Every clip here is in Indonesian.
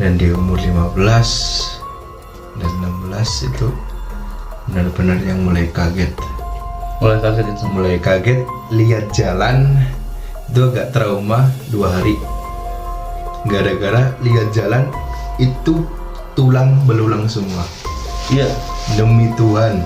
Dan di umur 15 dan 16 itu benar-benar yang mulai kaget. Mulai kaget lihat jalan itu agak trauma 2 hari. Gara-gara lihat jalan itu tulang belulang semua. Iya. Demi Tuhan.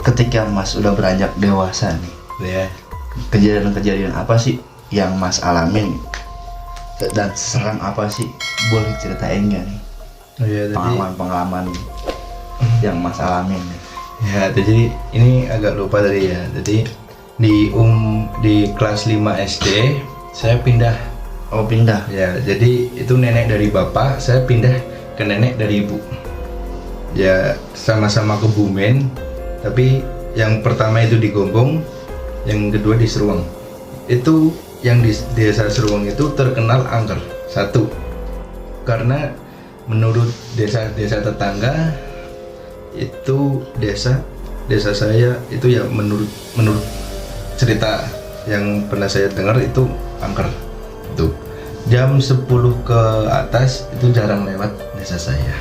Ketika Mas udah beranjak dewasa nih, Ya. kejadian-kejadian apa sih yang Mas alamin dan seram apa sih, boleh ceritain nggak nih Oh ya, tadi pengalaman yang Mas alamin nih? ya, jadi ini agak lupa tadi ya. Jadi di kelas 5 SD saya pindah. Oh, pindah. Ya, jadi itu nenek dari bapak, saya pindah ke nenek dari ibu. Ya, sama-sama ke Bumen, tapi yang pertama itu di Gombong, yang kedua di Seruang. Itu yang di desa Seruang itu terkenal angker. Satu, karena menurut desa-desa tetangga itu desa saya itu ya menurut cerita yang pernah saya dengar itu angker. Itu jam 10 ke atas itu jarang lewat desa saya.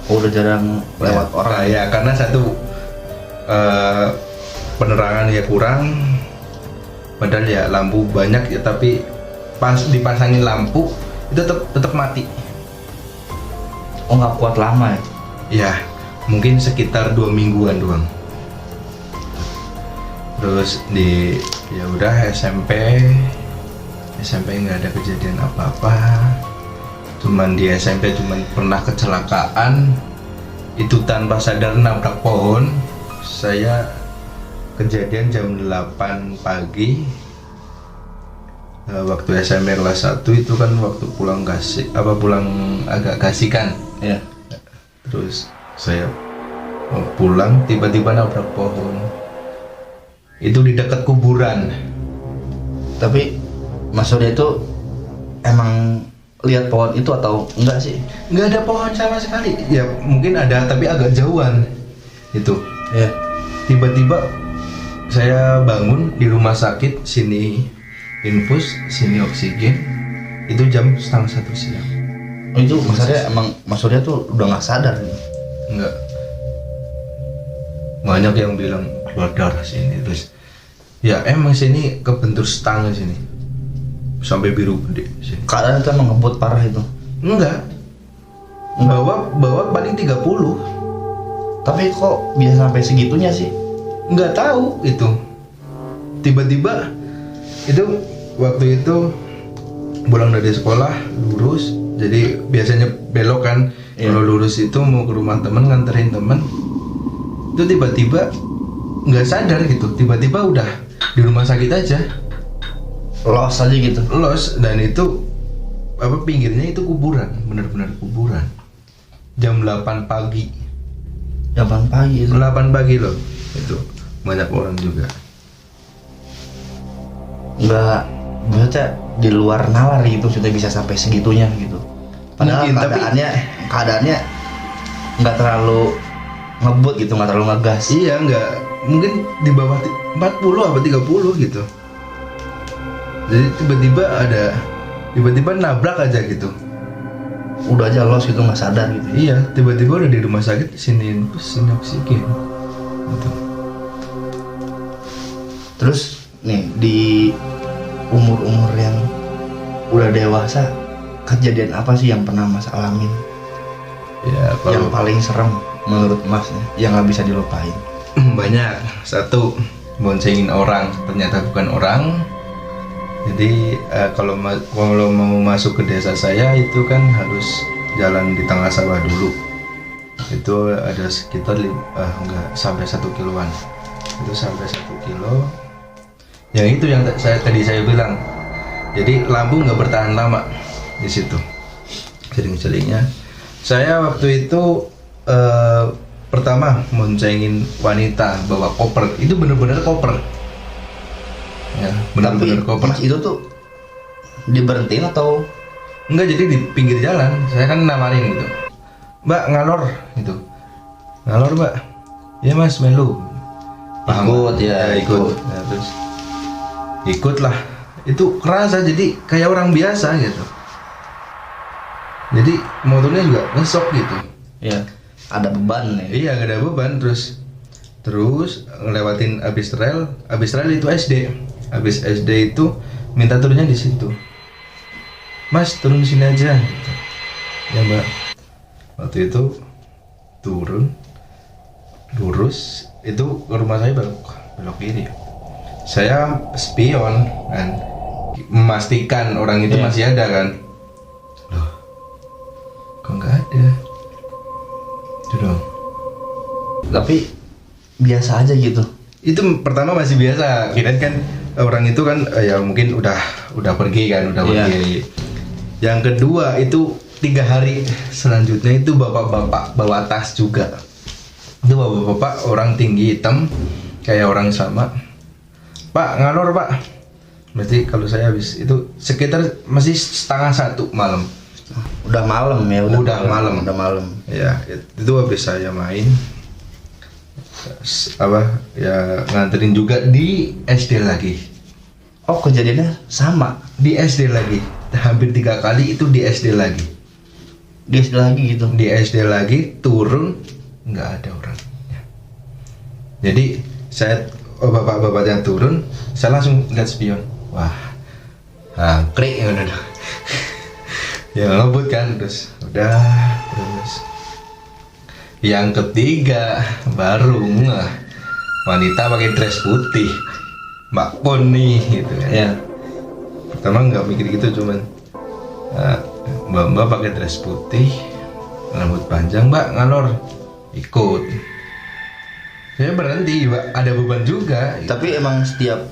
Oh, udah jarang lewat orang ya, karena satu penerangan ya kurang, padahal ya lampu banyak ya, tapi pas dipasangin lampu itu tetap mati. Oh, nggak kuat lama ya? Ya, mungkin sekitar 2 mingguan doang. Terus ya udah SMP nggak ada kejadian apa-apa. Cuman di SMP cuman pernah kecelakaan itu tanpa sadar nabrak pohon. Saya kejadian jam 8 pagi. Waktu SMP kelas 1 itu kan waktu pulang agak kasihkan. Iya. Terus saya mau pulang tiba-tiba nabrak pohon. Itu di dekat kuburan. Tapi Mas Surya itu emang lihat pohon itu atau enggak sih? Nggak ada pohon sama sekali. Ya mungkin ada tapi agak jauhan. Itu. Iya. Tiba-tiba saya bangun di rumah sakit, sini infus, sini oksigen. Itu jam 12:30 siang. Oh, itu Mas Surya emang Mas Surya tuh udah nggak sadar nih? Enggak. Banyak yang bilang keluar darah sini, terus ya emang sini kebentur stang sini sampai biru gede sini. Keadaan itu emang ngebut parah itu? Enggak. Bawa paling 30. Tapi kok bisa sampai segitunya sih? Nggak tahu itu. Tiba-tiba itu waktu itu pulang dari sekolah lurus, jadi biasanya belok kan. Iya. Kalau lurus itu mau ke rumah temen, nganterin temen, itu tiba-tiba nggak sadar gitu, tiba-tiba udah di rumah sakit aja, Los aja gitu? los. Dan itu pinggirnya itu kuburan, benar-benar kuburan. Jam 8 pagi. Jam 8 pagi itu? 8 pagi loh. Itu banyak orang juga. Nggak, maksudnya di luar nalar gitu sudah bisa sampai segitunya gitu. Padahal Mungkin, keadaannya nggak terlalu ngebut gitu, nggak terlalu ngegas. Iya, nggak, mungkin di bawah 40 apa 30 gitu. Jadi tiba-tiba nabrak aja gitu. Udah aja los gitu, nggak sadar gitu. Iya, tiba-tiba udah di rumah sakit, sini oksigen gitu. Terus nih di umur-umur yang udah dewasa, kejadian apa sih yang pernah Mas alamin? Ya, Yang kalau paling serem menurut Mas yang nggak bisa dilupain? banyak. Satu, boncengin orang ternyata bukan orang. Jadi kalau mau masuk ke desa saya itu kan harus jalan di tengah sawah dulu. Itu ada sekitar enggak sampai 1 kiloan. Itu sampai 1 kilo. Yang itu yang tadi saya bilang. Jadi lampu nggak bertahan lama di situ. Sering-seringnya. Saya waktu itu pertama boncengin wanita bawa koper. Itu bener-bener koper. Ya, benar-benar koper. Mas itu tuh diberhentiin atau? Enggak, jadi di pinggir jalan. Saya kan nawarin gitu. Mbak ngalor gitu. Ngalor Mbak. Ya Mas melu. Ikut ya, ikut. Nah, terus ikutlah. Itu kerasa jadi kayak orang biasa gitu. Jadi motornya juga ngesok gitu. Ya. Ada beban nih. Iya, gak ada beban. Terus ngelewatin abis trail itu SD. Abis SD itu minta turunnya di situ. Mas turun sini aja. Gitu. Ya Mbak. Waktu itu turun, lurus, itu ke rumah saya belok kiri. Saya spion kan, memastikan orang itu masih ada kan. Loh, kok nggak ada? Itu dong. Tapi biasa aja gitu. Itu pertama masih biasa, kirain kan orang itu kan ya mungkin udah pergi kan, udah pergi. Yang kedua itu 3 hari selanjutnya itu bapak-bapak bawa tas juga. Itu bapak-bapak orang tinggi hitam kayak orang sama. Pak ngalor Pak. Berarti kalau saya habis itu sekitar masih 12:30 malam. Udah malam ya, Udah malam. Ya itu habis saya main ya nganterin juga di SD lagi. Oh kejadiannya sama Di SD lagi. Hampir 3 kali itu di SD lagi. di SD lagi gitu. Di SD lagi turun nggak ada orangnya. Jadi bapak-bapaknya turun, saya langsung lihat spion. Wah, krik ya udah. Ya ngebut kan, terus yang ketiga baru wanita pakai dress putih, Mbak Pon nih gitu kan. Ya. Pertama nggak mikir gitu, cuman mbak pakai dress putih, rambut panjang, Mbak ngalor, ikut. Saya berhenti, Mbak, ada beban juga. Tapi emang setiap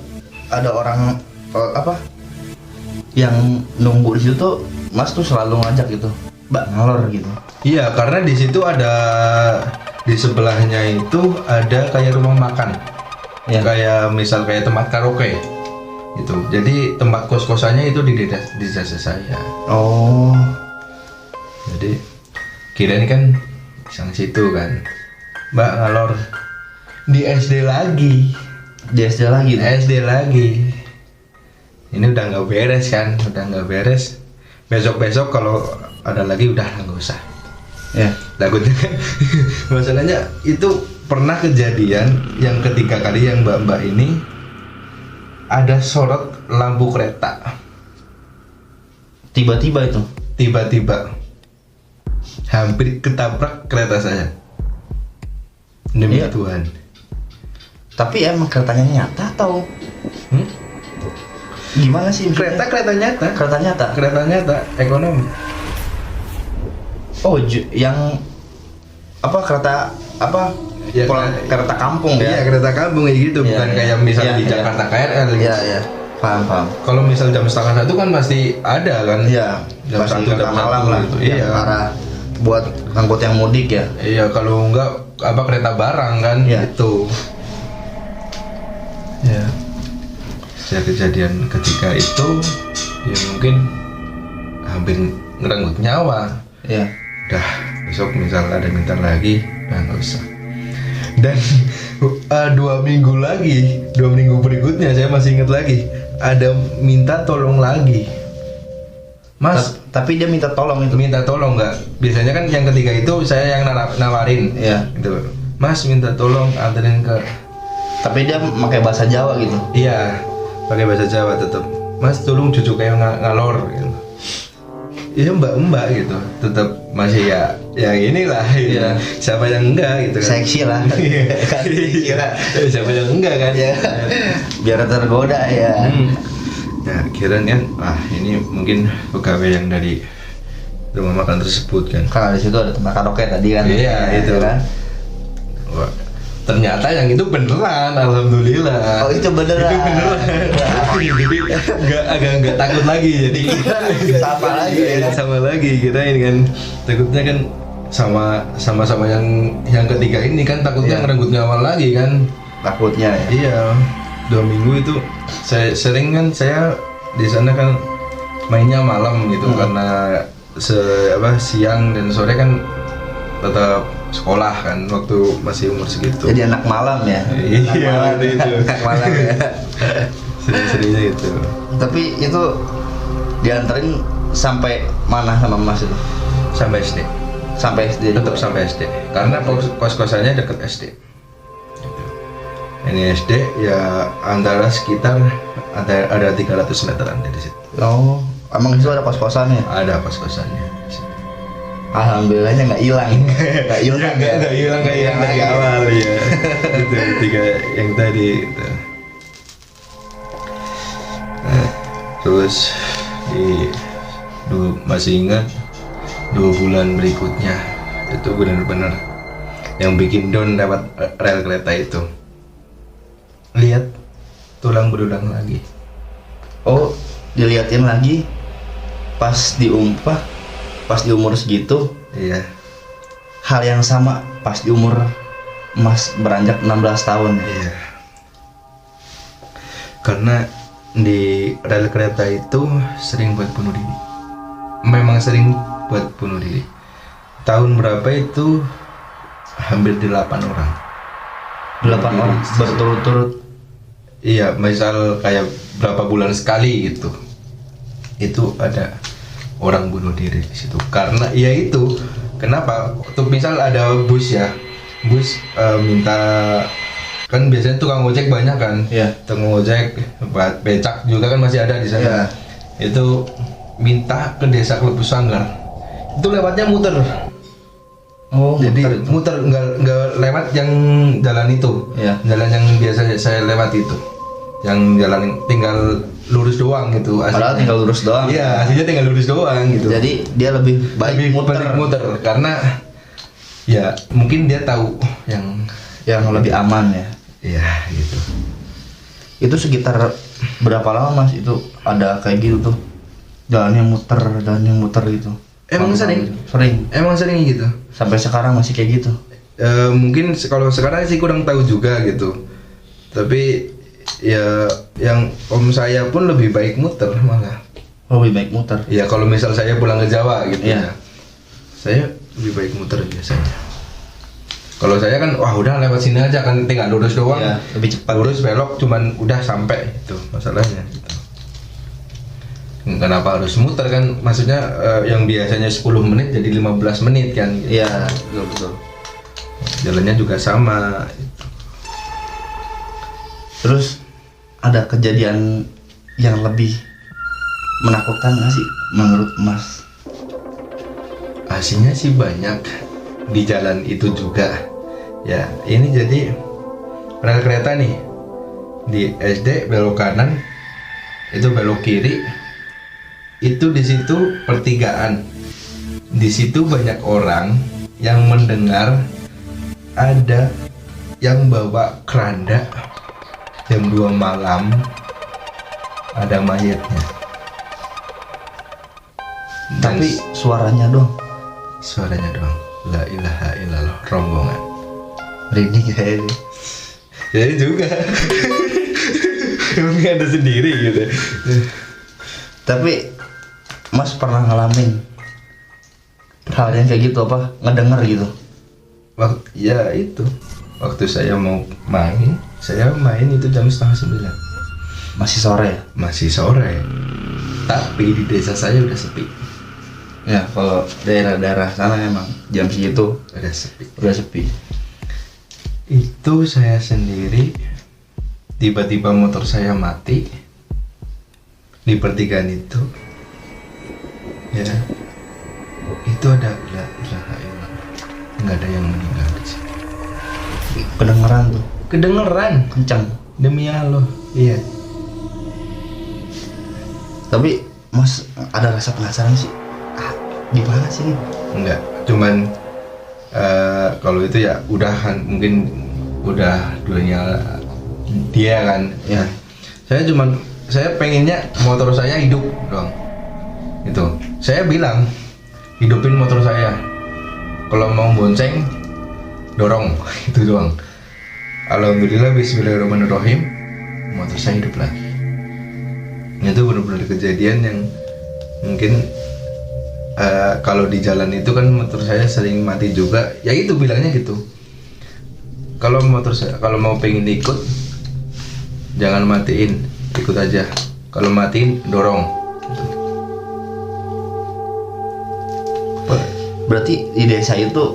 ada orang yang nunggu di situ, Mas tuh selalu ngajak gitu, Mbak ngalor gitu. Iya, karena di situ di sebelahnya itu ada kayak rumah makan, kayak misal kayak tempat karaoke. Gitu. Jadi tempat kos-kosannya itu di desa saya. Oh. Jadi kirain kan sang situ kan. Mbak ngalor di SD lagi. Di SD lagi. SD lagi. Ini udah nggak beres kan? Udah nggak beres. Besok-besok kalau ada lagi udah nggak usah. Ya. Takutnya kan. Masalahnya itu pernah kejadian yang ketiga kali yang mbak-mbak ini ada sorot lampu kereta. Tiba-tiba itu. Tiba-tiba hampir ketabrak kereta saya. Demi Tuhan. Tapi emang keretanya nyata atau gimana sih? Kereta nyata. Kereta nyata. Ekonomi. Oh, yang kereta Ya, kereta kampung ya? Iya, kereta kampung kayak gitu, bukan kayak misal di Jakarta KRL gitu. Iya. Paham. Kalau misal jam 12:30 kan pasti ada kan? Iya. Jam Pasti 1 kereta jam malam 1 lah. gitu. Iya. Arah buat angkut yang mudik ya. Iya, kalau enggak kereta barang kan itu. Ya. Kejadian ketika itu ya mungkin hampir ngerenggut nyawa. Iya. Udah besok misal ada minta lagi, udah nggak usah. Dan 2 minggu berikutnya saya masih ingat lagi ada minta tolong lagi, Mas. Tapi dia minta tolong itu. Minta tolong nggak? Biasanya kan yang ketiga itu saya yang nawarin. Iya. Gitu. Mas minta tolong anterin ke. Tapi dia pakai bahasa Jawa gitu. Iya, pakai bahasa Jawa tetap. Mas tolong cucu kayak ngalor gitu. Iya mbak gitu, tetap masih ya inilah gitu. Iya. Siapa yang enggak gitu kan? Seksi lah. Siapa yang enggak kan? Ya. Biar tergoda ya. Nah kirain kan, ini mungkin pegawai yang dari rumah makan tersebut kan. Kalau di situ ada tempat karaoke tadi kan. Iya itu kan. Wah, ternyata yang itu beneran, alhamdulillah. Oh itu beneran. Itu beneran. Jadi nggak takut lagi, jadi Sama lagi ya kan? sama lagi kita ini kan takutnya kan sama yang ketiga ini kan takutnya ngerenggut nyawa lagi kan. Takutnya ya. Iya, 2 minggu itu saya di sana kan mainnya malam gitu karena siang dan sore kan tetap sekolah kan waktu masih umur segitu. Jadi anak malam ya. Iya, itu. Anak malam ya. Sering-seringnya itu. Tapi itu dianterin sampai mana sama Mas itu? Sampai SD. Sampai SD juga? Tetap sampai SD. Karena kos-kosannya deket SD. Ini SD ya antara sekitar ada 300 meteran dari situ. Oh, emang itu ada kos-kosannya? Ada kos-kosannya. Alhamdulillahnya nggak hilang. Nggak hilang ya? Nggak hilang dari awal ya. Itu tiga yang tadi. Itu. Nah, terus masih ingat 2 bulan berikutnya itu benar-benar yang bikin down lewat rel kereta itu. Lihat tulang belulang lagi. Oh, diliatin lagi pas di umur segitu. Iya. Hal yang sama pas di umur Mas beranjak 16 tahun. Iya. Karena di rel kereta itu sering buat bunuh diri. Memang sering buat bunuh diri. Tahun berapa itu hampir 8 orang. 8 orang berturut-turut. Iya, misal kayak berapa bulan sekali gitu. Itu ada orang bunuh diri di situ. Karena ya itu, kenapa? Tuh misal ada bus ya. Bus minta, kan biasanya tukang ojek banyak kan. Iya. Tukang ojek, becak juga kan masih ada di sana. Iya. Itu minta ke desa Klebu Sanggar. Itu lewatnya muter. Oh, Jadi muter nggak lewat yang jalan itu. Iya. Jalan yang biasa saya lewat itu. Yang jalan tinggal lurus doang gitu. Padahal aslinya. tinggal lurus doang. Iya, aslinya tinggal lurus doang gitu. Jadi dia lebih baik muter karena ya mungkin dia tahu yang lebih aman ya. Iya gitu. Itu sekitar berapa lama Mas itu ada kayak gitu tuh? Jalannya muter gitu. Emang sering? Emang sering gitu. Sampai sekarang masih kayak gitu. Mungkin kalau sekarang sih kurang tahu juga gitu. Tapi ya yang om saya pun lebih baik muter malah. Oh, lebih baik muter. Ya kalau misal saya pulang ke Jawa gitu Iya. ya. Saya lebih baik muter biasanya. Kalau saya kan wah udah lewat sini aja kan tinggal lurus doang. Iya, lebih cepat. Lurus belok cuman udah sampai itu masalahnya gitu. Kenapa harus muter kan? Maksudnya yang biasanya 10 menit jadi 15 menit kan gitu. Iya, betul. Jalannya juga sama gitu. Terus ada kejadian yang lebih menakutkan nggak sih menurut Mas? Aslinya sih banyak di jalan itu juga. Ya, ini jadi rel kereta nih. Di SD belok kanan, itu belok kiri. Itu di situ pertigaan. Di situ banyak orang yang mendengar ada yang bawa keranda jam 2 malam ada mayatnya. Dan Tapi suaranya doang. suaranya doang. La ilaha illallah, rombongan. Merinding kayaknya. Jadi juga emang ada sendiri gitu. Tapi Mas pernah ngalamin hal yang kayak gitu apa? Ngedenger gitu? Ya itu. Waktu saya mau main, saya main itu jam 8:30. Masih sore ya? Masih sore. Tapi di desa saya udah sepi. Ya, kalau daerah-daerah sana emang jam segitu Udah sepi. udah sepi. Itu saya sendiri, tiba-tiba motor saya mati di pertigaan itu. Ya, itu ada la ilaha illallah. Nggak ada yang meninggal di situ. Kedengeran tuh, Kedengeran kencang. demi Allah. Iya. Tapi Mas ada rasa penasaran sih. Gimana sih ini? Enggak, cuman kalau itu ya udahan, mungkin udah dunia dia kan. Ya. Saya pengennya motor saya hidup doang. Itu. Saya bilang hidupin motor saya. Kalau mau bonceng dorong itu doang. Alhamdulillah bismillahirrahmanirrahim motor saya hidup lagi. Itu benar-benar kejadian yang mungkin kalau di jalan itu kan motor saya sering mati juga. Ya itu bilangnya gitu. Kalau mau pengen ikut, jangan matiin, ikut aja. Kalau matiin, dorong. Berarti di desa itu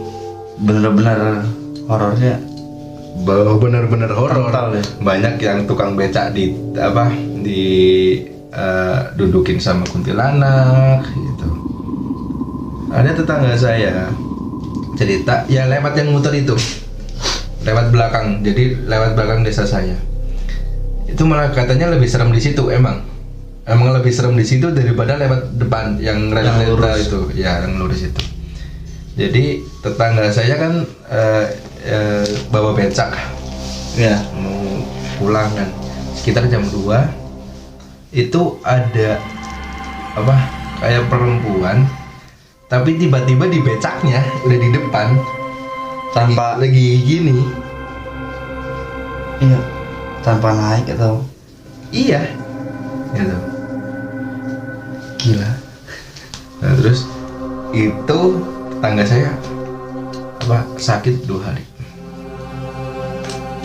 benar-benar horornya Bener-bener horor. kental ya? Banyak yang tukang becak dudukin sama kuntilanak gitu. Ada tetangga saya cerita, ya lewat yang muter itu, lewat belakang. Jadi lewat belakang desa saya. Itu malah katanya lebih serem di situ emang lebih serem di situ daripada lewat depan yang kereta itu, ya yang lurus itu. Jadi tetangga saya kan bawa becak, Ya. mau pulang kan, sekitar jam 2 itu ada apa kayak perempuan, tapi tiba-tiba di becaknya udah di depan Tanpa lagi gini. Iya. Tanpa naik atau Iya gitu. gila. Nah terus itu tetangga saya sakit 2 hari.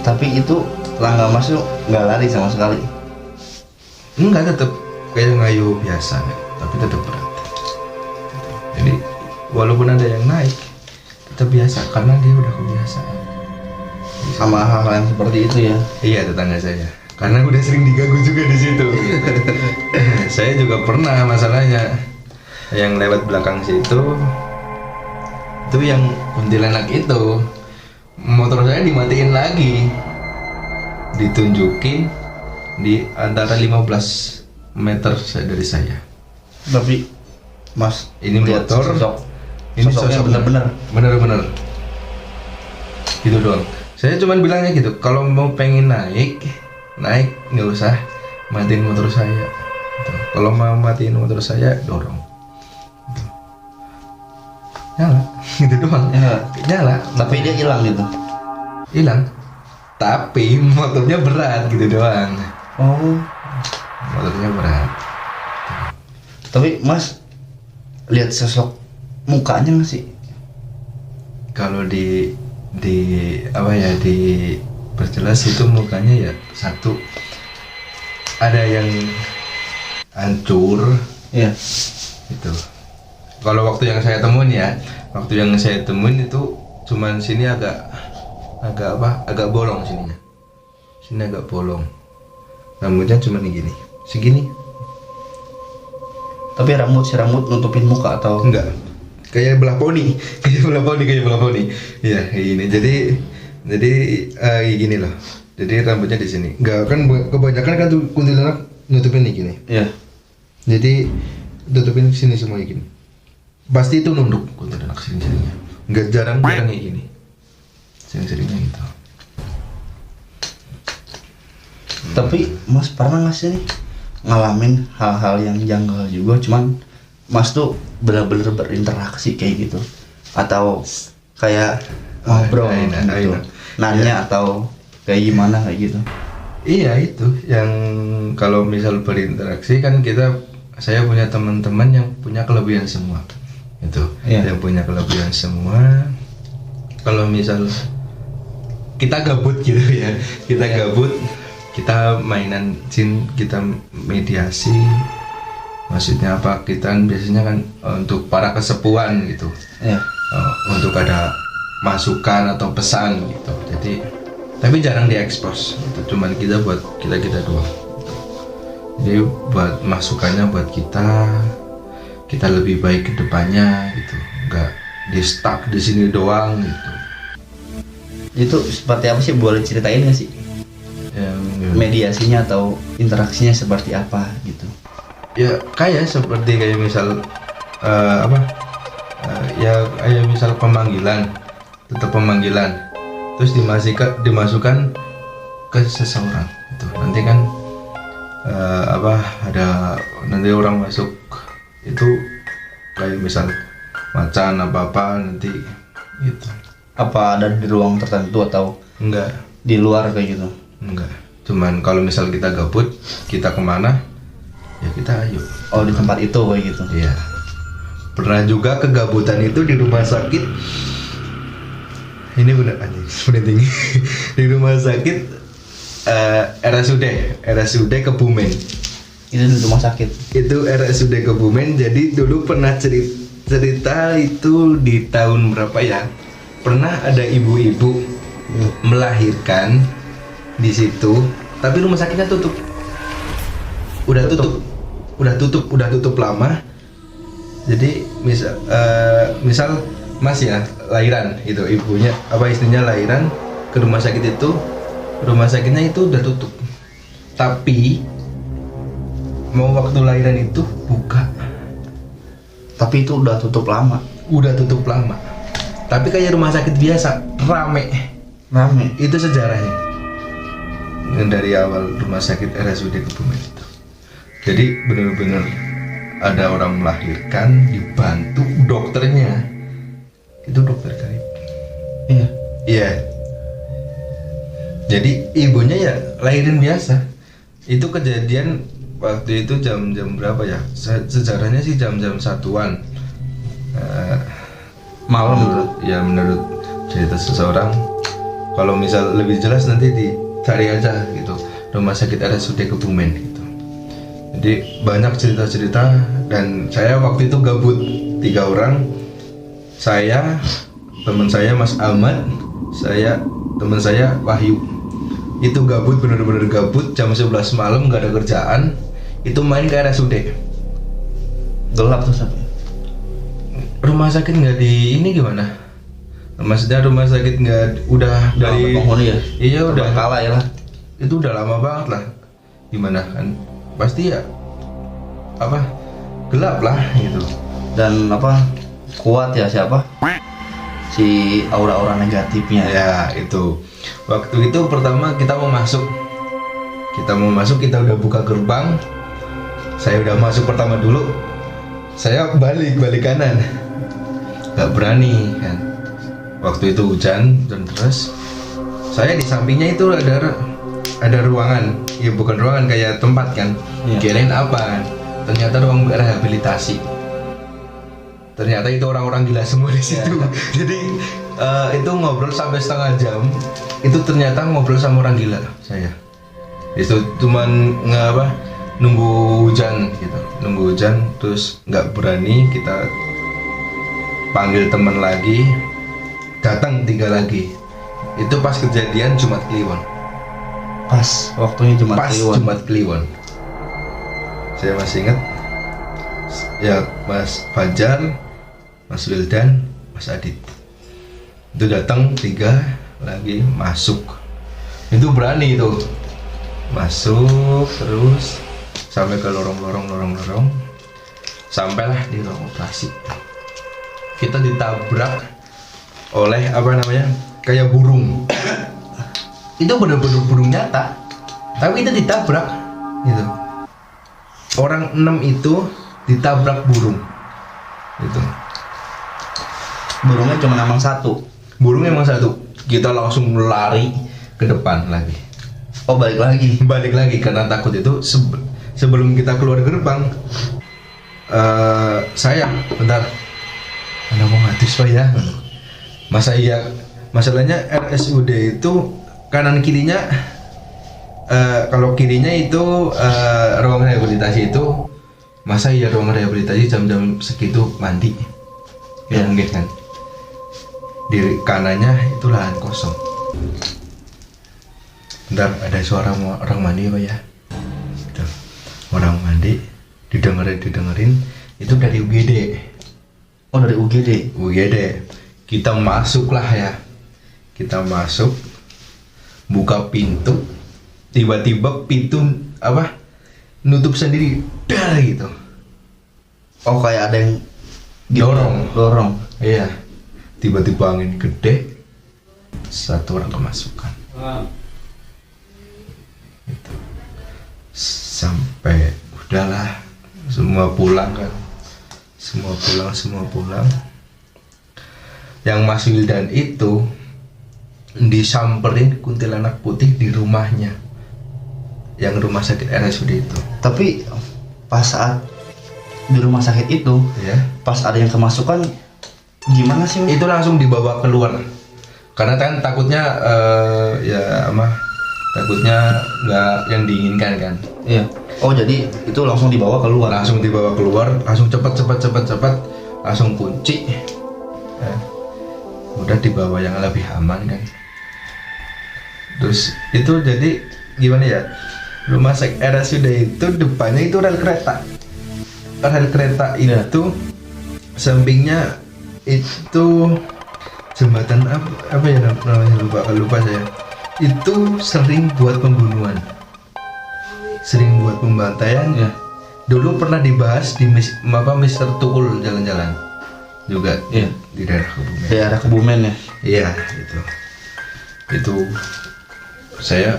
Tapi itu Langga Mas tuh nggak lari sama sekali. Enggak, tetap kayak ngayu biasa, tapi tetap berat. Jadi walaupun ada yang naik, tetap biasa karena dia udah kebiasaan Sama hal-hal yang seperti itu ya. Iya, tetangga saya, karena udah sering diganggu juga di situ. Saya juga pernah masalahnya yang lewat belakang situ, itu yang kuntilanak itu, motor saya dimatiin lagi, ditunjukin di antara 15 meter dari saya. Tapi Mas Ini lihat motor, ini sosoknya sosoknya bener-bener gitu doang. Saya cuman bilangnya gitu, kalau mau pengen naik nggak usah matiin motor saya gitu. Kalau mau matiin motor saya, dorong gitu. Nyala gitu doang Ya. nyala, Tapi dia hilang gitu. hilang, tapi motornya berat gitu doang. Oh. Motornya berat. Tapi Mas lihat sosok mukanya nggak sih? Kalau di perjelas itu mukanya ya satu, ada yang hancur Iya. itu. Kalau waktu yang saya temuin itu cuman sini agak bolong sininya. Sini agak bolong. Rambutnya cuma segini. Tapi si rambut nutupin muka atau Enggak. Kayak belah poni. Iya, kayak gini. Jadi kayak gini loh. Jadi rambutnya di sini. Enggak kan kebanyakan kan tuh kuntilanak nutupin nih gini. Iya. Jadi tutupin sini semua kayak gini. Pasti itu nunduk kuntilanak sering-seringnya. Enggak jarang kayak gini. Sering-seringnya gitu. Tapi Mas pernah nggak sih nih ngalamin hal-hal yang janggal juga, cuman Mas tuh benar-benar berinteraksi kayak gitu, atau kayak ngobrol gitu, nanya atau kayak gimana kayak gitu? Iya itu yang kalau misal berinteraksi kan saya punya teman-teman yang punya kelebihan semua itu. Iya. Yang punya kelebihan semua. Kalau misal kita gabut gitu ya, kita mainan jin, kita mediasi. Maksudnya apa? Kita biasanya kan untuk para kesepuan gitu. Iya. Untuk ada masukan atau pesan gitu. Tapi jarang diekspos. Itu cuman kita buat kita doang. Jadi buat masukannya buat kita lebih baik ke depannya gitu. Enggak di stuck di sini doang gitu. Itu seperti apa sih, boleh ceritain nggak sih mediasinya atau interaksinya seperti apa gitu? Ya kayak misal kayak misal pemanggilan, tetap pemanggilan, terus dimasukkan ke seseorang itu. Nanti kan ada nanti orang masuk itu kayak misal macan apa nanti gitu. Apa ada di ruang tertentu atau Enggak, di luar kayak gitu? enggak. Cuman kalau misal kita gabut, kita kemana, ya kita ayo. Oh, di tempat itu kayak gitu. Iya. Pernah juga kegabutan itu di rumah sakit. Ini bener anjing, penting. Di rumah sakit RSUD Kebumen. Itu di rumah sakit. Itu RSUD Kebumen. Jadi dulu pernah cerita itu di tahun berapa ya? Pernah ada ibu-ibu melahirkan di situ, tapi rumah sakitnya tutup. Udah tutup lama. Jadi misal Mas ya lahiran itu ibunya istrinya lahiran ke rumah sakit itu, rumah sakitnya itu udah tutup, tapi mau waktu lahiran itu buka, Tapi itu udah tutup lama. Tapi kayak rumah sakit biasa, rame. Itu sejarahnya dari awal rumah sakit RSUD Kebumen itu. Jadi benar-benar ada orang melahirkan dibantu dokternya. Itu dokter karib. Iya. Jadi ibunya ya lahirin biasa. Itu kejadian waktu itu jam-jam berapa ya? Sejarahnya sih jam-jam 1-an. Malam. Menurut cerita seseorang. Kalau misal lebih jelas nanti dicari aja gitu. Rumah sakit RSUD Kebumen gitu. Jadi banyak cerita-cerita dan saya waktu itu gabut 3 orang. Saya, teman saya Mas Ahmad, teman saya Wahyu. Itu gabut, bener-bener gabut, jam 11 malam gak ada kerjaan. Itu main ke RSUD. Gelap tuh sampai. Rumah sakit nggak di ini gimana? Maksudnya rumah sakit nggak udah dari penghuni ya? Iya udah kalah ya lah. Itu udah lama banget lah. Gimana kan? Pasti ya gelap lah gitu. Dan kuat ya siapa? Si aura-aura negatifnya. Ya itu. Waktu itu pertama kita mau masuk, kita udah buka gerbang. Saya udah masuk pertama dulu. Saya balik kanan. Gak berani kan. Waktu itu hujan dan deras. Saya di sampingnya itu ada ruangan. Ya bukan ruangan, kayak tempat kan. Iya. Kirain apa? Ternyata ruang rehabilitasi. Ternyata itu orang-orang gila semua di situ. Yeah. Jadi itu ngobrol sampai setengah jam. Itu ternyata ngobrol sama orang gila saya. Itu cuman nunggu hujan gitu. Nunggu hujan terus nggak berani, kita panggil teman lagi. Datang 3 lagi. Itu pas kejadian Jumat Kliwon. Pas waktunya Jumat Kliwon. Saya masih ingat. Ya Mas Fajar, Mas Wildan, Mas Adit. Itu datang 3 lagi masuk. Itu berani itu. Masuk terus sampai ke lorong. Sampailah di ruang operasi. Kita ditabrak oleh kayak burung. Itu benar-benar burung nyata. Tapi itu ditabrak gitu. Orang 6 itu ditabrak burung. Gitu. Burungnya cuma emang satu. Kita langsung lari ke depan lagi. Oh, balik lagi Karena takut itu sebelum kita keluar gerbang. Saya bentar. Anda mau ngatis Pak ya? Masalahnya RSUD itu kanan kirinya kalau kirinya itu ruang rehabilitasi itu, masa iya ruang rehabilitasi jam-jam segitu mandi? Ya mungkin kan. Di kanannya itu lahan kosong. Bentar, ada suara orang mandi Pak ya? Tuh, orang mandi didengerin itu dari UGD. Oh, dari UGD. Kita masuklah ya. Kita masuk, buka pintu, tiba-tiba pintu nutup sendiri, dar gitu. Oh, kayak ada yang dorong. Iya. Tiba-tiba angin gede, 1 orang kemasukan. Gitu. Sampai udahlah, semua pulang kan. Semua pulang. Yang Mas Wildan itu disamperin kuntilanak putih di rumahnya, yang rumah sakit RSUD itu. Tapi pas saat di rumah sakit itu ya, pas ada yang kemasukan gimana sih Mas? Itu langsung dibawa keluar karena kan takutnya takutnya nggak yang diinginkan kan. Iya. Oh jadi itu langsung dibawa keluar. Langsung dibawa keluar, langsung cepat langsung kunci. Udah dibawa yang lebih aman kan. Terus itu jadi gimana ya, rumah sakit RSUD itu depannya itu rel kereta itu sampingnya itu jembatan apa ya namanya, lupa saya. Itu sering buat pembunuhan, sering buat pembantaian ya. Dulu pernah dibahas di Mister Tukul jalan-jalan juga ya, di daerah Kebumen. Daerah Kebumen ya. Iya itu saya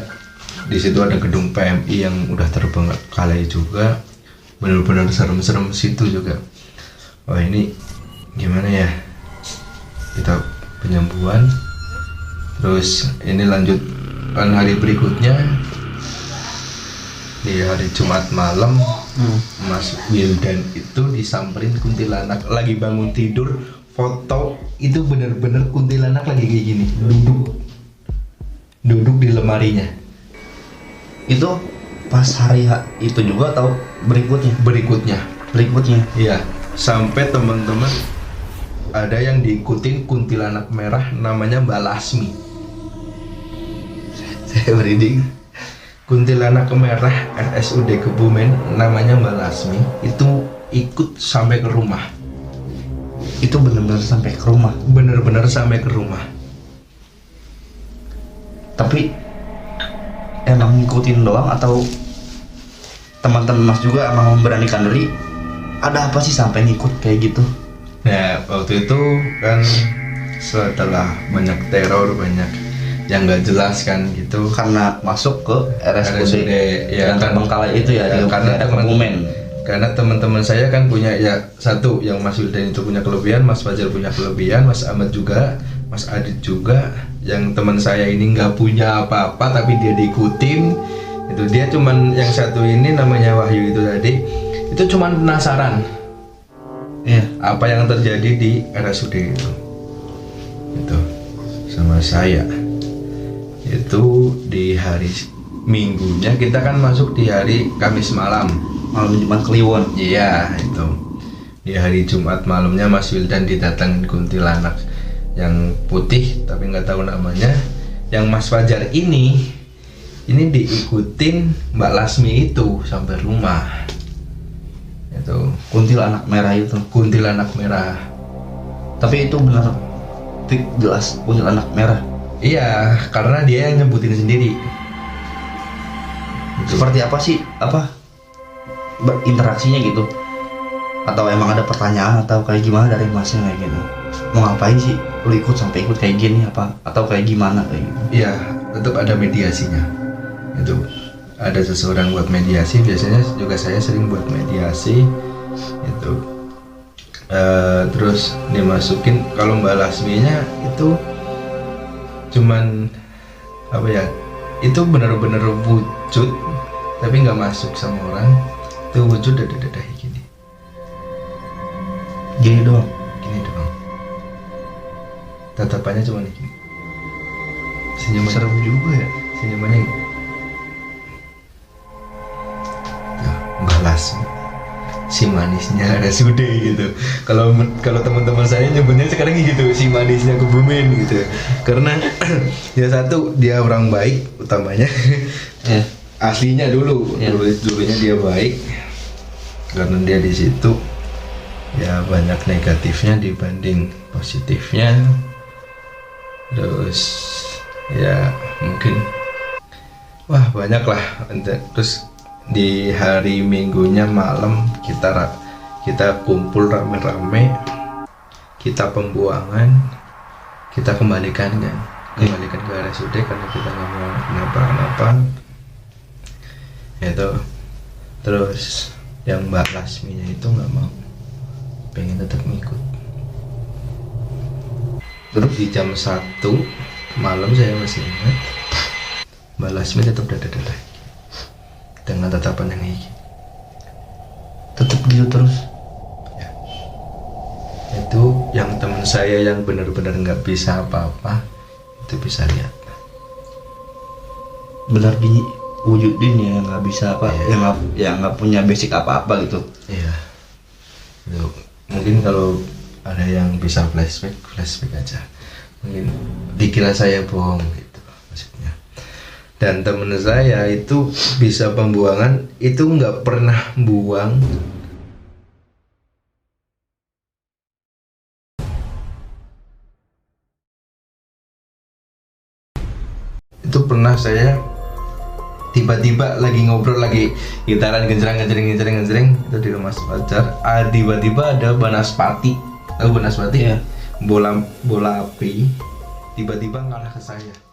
di situ ada gedung PMI yang udah terbengkalai juga, benar-benar serem-serem situ juga. Wah ini gimana ya, kita penyembuhan. Terus ini lanjut kan hari berikutnya di hari Jumat malam, Mas Wildan itu disamperin kuntilanak lagi bangun tidur. Foto itu bener-bener kuntilanak lagi kayak gini, duduk di lemarinya. Itu pas hari itu juga atau berikutnya? Iya, sampai teman-teman ada yang diikutin kuntilanak merah namanya Mbak Lasmi. Saya merinding. Kuntilanak merah RSUD Kebumen namanya Mbak Lasmi itu ikut sampai ke rumah. Itu benar-benar sampai ke rumah. Benar-benar sampai ke rumah. Tapi emang ngikutin doang atau teman-teman Mas juga emang memberanikan diri? Ada apa sih sampai ngikut kayak gitu? Nah waktu itu kan setelah banyak teror, banyak yang nggak jelas kan gitu, karena masuk ke RSUD ya, yang terbengkalai itu ya, karena Kebumen. Karena teman-teman saya kan punya ya, satu yang Mas Wildan itu punya kelebihan, Mas Fajar punya kelebihan, Mas Ahmad juga, Mas Adit juga. Yang teman saya ini nggak punya apa-apa tapi dia diikutin. Itu dia cuman yang satu ini namanya Wahyu itu tadi, itu cuman penasaran ya apa yang terjadi di RSUD itu sama saya. Itu di hari Minggunya, kita kan masuk di hari Kamis malam Jumat Kliwon. Iya itu di hari Jumat malamnya Mas Wildan didatangin kuntilanak yang putih tapi nggak tahu namanya. Yang Mas Fajar ini diikutin Mbak Lasmi itu sampai rumah. Itu kuntilanak merah itu. Kuntilanak merah. Tapi itu benar jelas kuntilanak merah. Iya, karena dia yang nyebutin sendiri. Seperti apa sih berinteraksinya gitu? Atau emang ada pertanyaan atau kayak gimana dari Masnya kayak gitu? Mau ngapain sih? Lu ikut sampai ikut kayak gini apa? Atau kayak gimana kayak gitu? Iya, tetap ada mediasinya. Itu ada seseorang buat mediasi. Biasanya juga saya sering buat mediasi. Itu terus dimasukin. Kalau Mbak Lasminya itu cuman apa ya? Itu benar-benar wujud tapi nggak masuk sama orang. Itu wujud dadah gini doang. Tatapannya cuma gini. Senyuman serem juga ya. Senyumannya gini. Mbak Lasmi, si manisnya RSUD gitu. Kalau teman-teman saya nyebutnya sekarang gitu, si manisnya Kebumen gitu. Karena ya satu, dia orang baik utamanya. Yeah. Aslinya dulunya dia baik. Karena dia di situ ya banyak negatifnya dibanding positifnya. Terus ya mungkin banyak lah. Terus di hari Minggunya malam kita kumpul rame-rame, kita pembuangan, kita kembalikan ke RSUD karena kita nggak mau kenapa-napa. Itu terus yang Mbak Lasminya itu nggak mau, pengen tetap ngikut. Terus di jam 1 malam saya masih ingat, Mbak Lasmi tetap dadah dengan tatapan yang kayak gini. Tetap gitu terus ya. itu yang teman saya yang benar-benar nggak bisa apa-apa itu bisa lihat. Benar gini wujudin ya yang nggak bisa apa, Iya. yang nggak punya basic apa-apa gitu. Iya. Itu mungkin kalau ada yang bisa flashback aja. Mungkin dikira saya bohong gitu maksudnya. Dan temen saya itu bisa pembuangan itu nggak pernah buang. Itu pernah saya tiba-tiba lagi ngobrol lagi gitaran genjreng itu di rumah pacar. Tiba-tiba ada banaspati. Tahu banaspati? Iya. Bola api tiba-tiba ngalah ke saya.